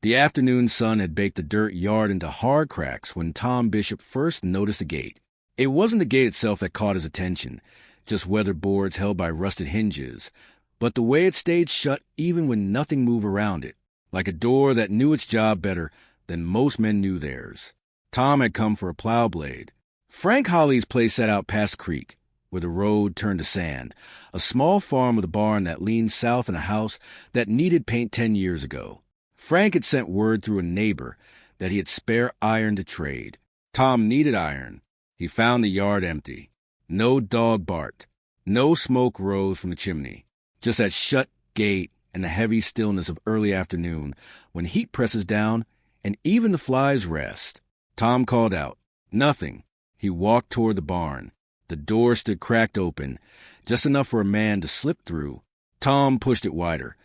The afternoon sun had baked the dirt yard into hard cracks when Tom Bishop first noticed the gate. It wasn't the gate itself that caught his attention, just weathered boards held by rusted hinges, but the way it stayed shut even when nothing moved around it, like a door that knew its job better than most men knew theirs. Tom had come for a plow blade. Frank Holly's place sat out past the creek, where the road turned to sand, a small farm with a barn that leaned south and a house that needed paint 10 years ago. Frank had sent word through a neighbor that he had spare iron to trade. Tom needed iron. He found the yard empty. No dog barked. No smoke rose from the chimney. Just that shut gate and the heavy stillness of early afternoon when heat presses down and even the flies rest. Tom called out. Nothing. He walked toward the barn. The door stood cracked open, just enough for a man to slip through. Tom pushed it wider,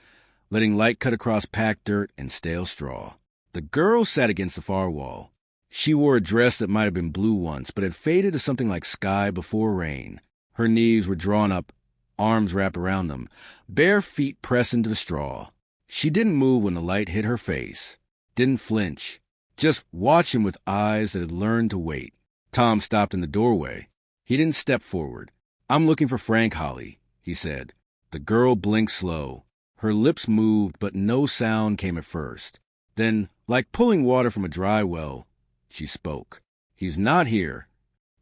letting light cut across packed dirt and stale straw. The girl sat against the far wall. She wore a dress that might have been blue once, but had faded to something like sky before rain. Her knees were drawn up, arms wrapped around them, bare feet pressed into the straw. She didn't move when the light hit her face, didn't flinch, just watched him with eyes that had learned to wait. Tom stopped in the doorway. He didn't step forward. "I'm looking for Frank Holly," he said. The girl blinked slow. Her lips moved, but no sound came at first. Then, like pulling water from a dry well, she spoke. "He's not here."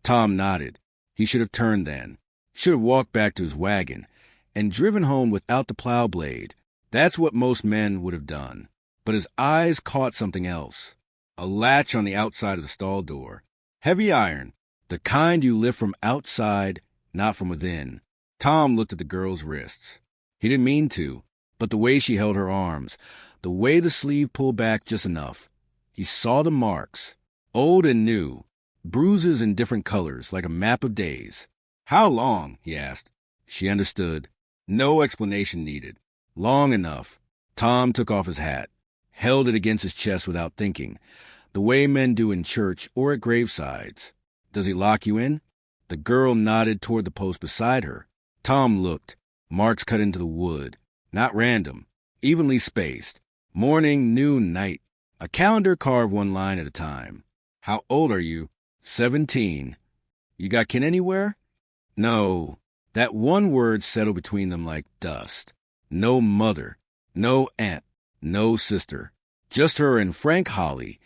Tom nodded. He should have turned then. Should have walked back to his wagon and driven home without the plow blade. That's what most men would have done. But his eyes caught something else. A latch on the outside of the stall door. Heavy iron. The kind you lift from outside, not from within. Tom looked at the girl's wrists. He didn't mean to, but the way she held her arms, the way the sleeve pulled back just enough. He saw the marks, old and new, bruises in different colors, like a map of days. "How long?" he asked. She understood. No explanation needed. Long enough. Tom took off his hat, held it against his chest without thinking, the way men do in church or at gravesides. "Does he lock you in?" The girl nodded toward the post beside her. Tom looked. Marks cut into the wood. Not random. Evenly spaced. Morning, noon, night. A calendar carved one line at a time. "How old are you?" 17. "You got kin anywhere?" No. That one word settled between them like dust. No mother. No aunt. No sister. Just her and Frank Holly,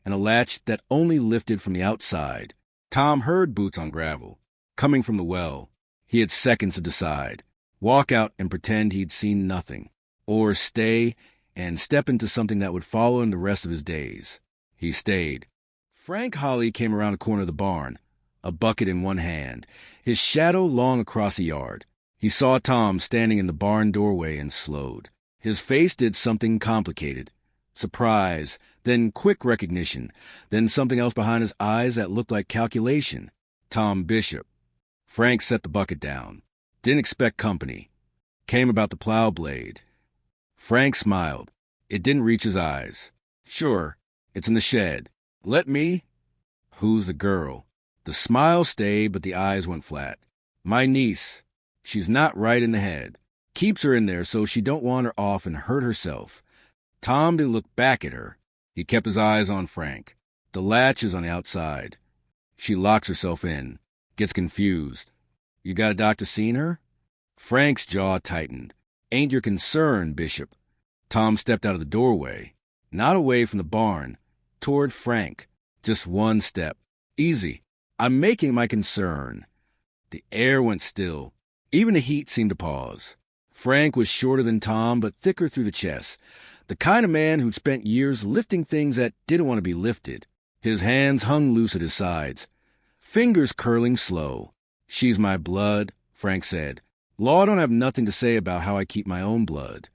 and a latch that only lifted from the outside. Tom heard boots on gravel, coming from the well. He had seconds to decide. Walk out and pretend he'd seen nothing, or stay and step into something that would follow him the rest of his days. He stayed. Frank Holly came around the corner of the barn, a bucket in one hand, his shadow long across the yard. He saw Tom standing in the barn doorway and slowed. His face did something complicated. Surprise, then quick recognition, then something else behind his eyes that looked like calculation. Tom Bishop. Frank set the bucket down. Didn't expect company. Came about the plow blade. Frank smiled. It didn't reach his eyes. "Sure, it's in the shed. Let me." "Who's the girl?" The smile stayed, but the eyes went flat. "My niece. She's not right in the head. Keeps her in there so she don't wander off and hurt herself." Tom didn't look back at her. He kept his eyes on Frank. The latch is on the outside. She locks herself in. Gets confused. "You got a doctor seen her?" Frank's jaw tightened. "Ain't your concern, Bishop." Tom stepped out of the doorway. Not away from the barn. Toward Frank. Just one step. "Easy. I'm making my concern." The air went still. Even the heat seemed to pause. Frank was shorter than Tom, but thicker through the chest. The kind of man who'd spent years lifting things that didn't want to be lifted. His hands hung loose at his sides, fingers curling slow. "She's my blood," Frank said. "Law don't have nothing to say about how I keep my own blood.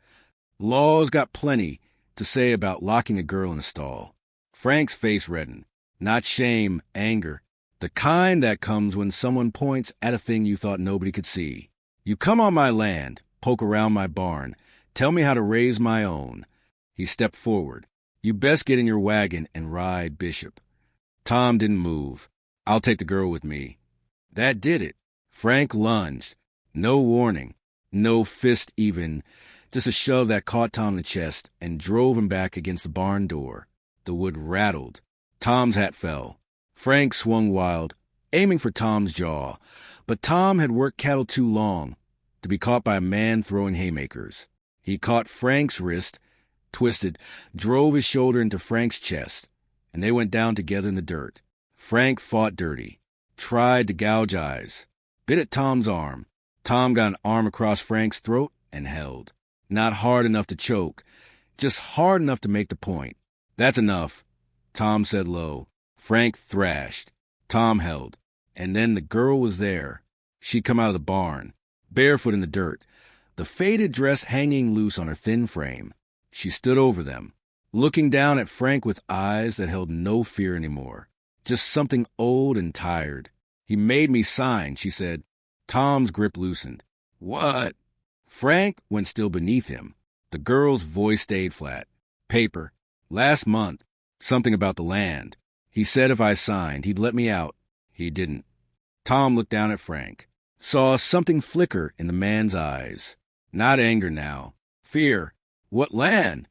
Law's got plenty to say about locking a girl in a stall." Frank's face reddened. Not shame, anger. The kind that comes when someone points at a thing you thought nobody could see. "You come on my land, poke around my barn, tell me how to raise my own." He stepped forward. "You best get in your wagon and ride, Bishop." Tom didn't move. "I'll take the girl with me." That did it. Frank lunged. No warning. No fist even. Just a shove that caught Tom in the chest and drove him back against the barn door. The wood rattled. Tom's hat fell. Frank swung wild, aiming for Tom's jaw. But Tom had worked cattle too long to be caught by a man throwing haymakers. He caught Frank's wrist, twisted, drove his shoulder into Frank's chest, and they went down together in the dirt. Frank fought dirty, tried to gouge eyes, bit at Tom's arm. Tom got an arm across Frank's throat and held. Not hard enough to choke, just hard enough to make the point. "That's enough," Tom said low. Frank thrashed. Tom held. And then the girl was there. She'd come out of the barn, barefoot in the dirt, the faded dress hanging loose on her thin frame. She stood over them, looking down at Frank with eyes that held no fear anymore, just something old and tired. "He made me sign," she said. Tom's grip loosened. "What?" Frank went still beneath him. The girl's voice stayed flat. "Paper. Last month. Something about the land. He said if I signed, he'd let me out. He didn't." Tom looked down at Frank, saw something flicker in the man's eyes. Not anger now. Fear. "What land?"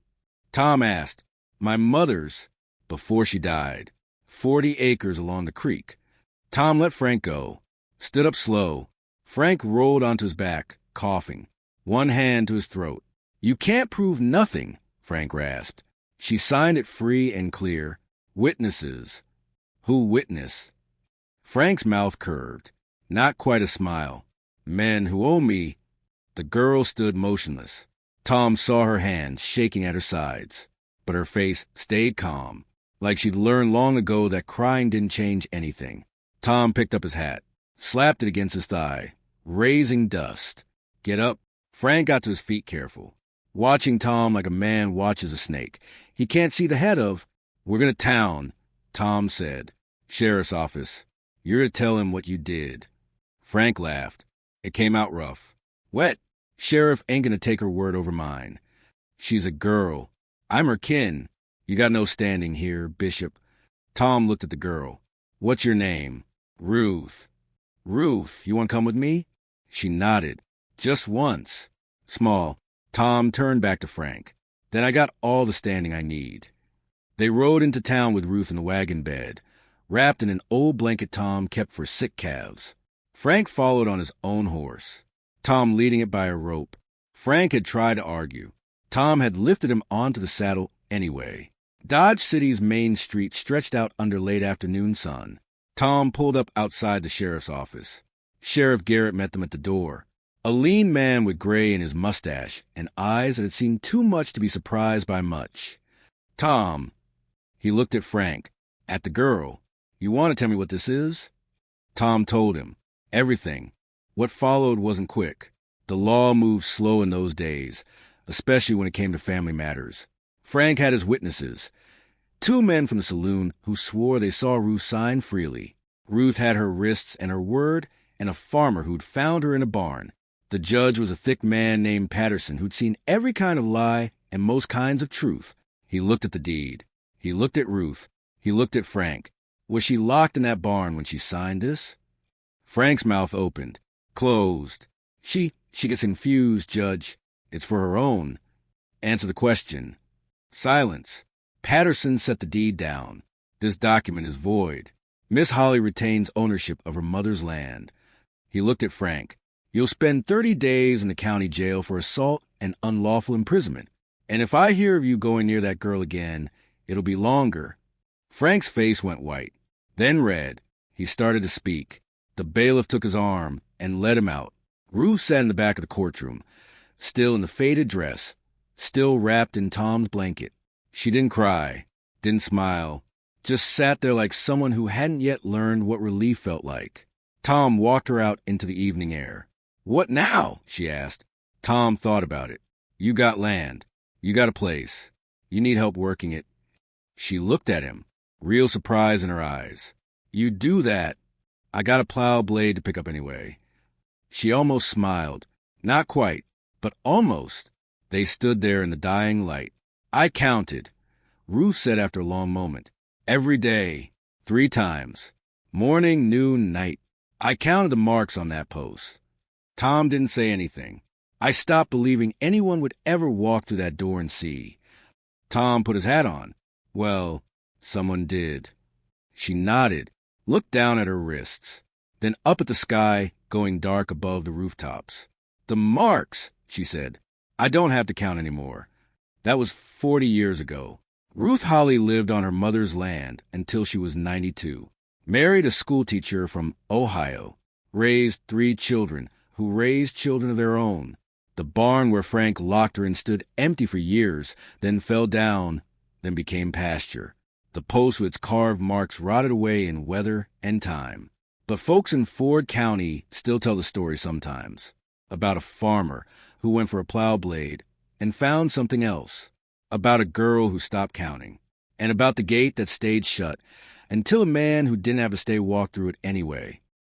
Tom asked. "My mother's, before she died. 40 acres along the creek." Tom let Frank go, stood up slow. Frank rolled onto his back, coughing, one hand to his throat. "You can't prove nothing," Frank rasped. "She signed it free and clear. Witnesses." "Who witness?" Frank's mouth curved. Not quite a smile. "Men who owe me." The girl stood motionless. Tom saw her hands shaking at her sides, but her face stayed calm, like she'd learned long ago that crying didn't change anything. Tom picked up his hat, slapped it against his thigh, raising dust. "Get up." Frank got to his feet careful, watching Tom like a man watches a snake he can't see the head of. "We're going to town," Tom said. "Sheriff's office. You're to tell him what you did." Frank laughed. It came out rough. "Wet. Sheriff ain't going to take her word over mine. She's a girl. I'm her kin. You got no standing here, Bishop." Tom looked at the girl. "What's your name?" "Ruth." "Ruth, you want to come with me?" She nodded. "Just once." Small. Tom turned back to Frank. "Then I got all the standing I need." They rode into town with Ruth in the wagon bed, wrapped in an old blanket Tom kept for sick calves. Frank followed on his own horse, Tom leading it by a rope. Frank had tried to argue. Tom had lifted him onto the saddle anyway. Dodge City's main street stretched out under late afternoon sun. Tom pulled up outside the sheriff's office. Sheriff Garrett met them at the door. A lean man with gray in his mustache and eyes that had seen too much to be surprised by much. "Tom." He looked at Frank, at the girl. "You want to tell me what this is?" Tom told him. Everything. What followed wasn't quick. The law moved slow in those days, especially when it came to family matters. Frank had his witnesses. 2 men from the saloon who swore they saw Ruth sign freely. Ruth had her wrists and her word, and a farmer who'd found her in a barn. The judge was a thick man named Patterson who'd seen every kind of lie and most kinds of truth. He looked at the deed. He looked at Ruth. He looked at Frank. Was she locked in that barn when she signed this? Frank's mouth opened, closed. She gets infused, Judge. It's for her own. Answer the question." Silence. Patterson set the deed down. "This document is void. Miss Holly retains ownership of her mother's land." He looked at Frank. "You'll spend 30 days in the county jail for assault and unlawful imprisonment. And if I hear of you going near that girl again, it'll be longer." Frank's face went white, then red. He started to speak. The bailiff took his arm and led him out. Ruth sat in the back of the courtroom, still in the faded dress, still wrapped in Tom's blanket. She didn't cry, didn't smile, just sat there like someone who hadn't yet learned what relief felt like. Tom walked her out into the evening air. "What now?" she asked. Tom thought about it. "You got land. You got a place. You need help working it." She looked at him, real surprise in her eyes. "You do that?" "I got a plow blade to pick up anyway." She almost smiled. Not quite, but almost. They stood there in the dying light. "I counted," Ruth said after a long moment. "Every day, 3 times. Morning, noon, night. I counted the marks on that post." Tom didn't say anything. I stopped believing anyone would ever walk through that door and see. Tom put his hat on. Well, someone did. She nodded, looked down at her wrists, then up at the sky, going dark above the rooftops. The marks, she said. I don't have to count anymore. That was 40 years ago. Ruth Holly lived on her mother's land until she was 92. Married a schoolteacher from Ohio. Raised 3 children who raised children of their own. The barn where Frank locked her in stood empty for years, then fell down, then became pasture. The post with its carved marks rotted away in weather and time. But folks in Ford County still tell the story sometimes, about a farmer who went for a plow blade and found something else, about a girl who stopped counting, and about the gate that stayed shut until a man who didn't have to stay walked through it anyway.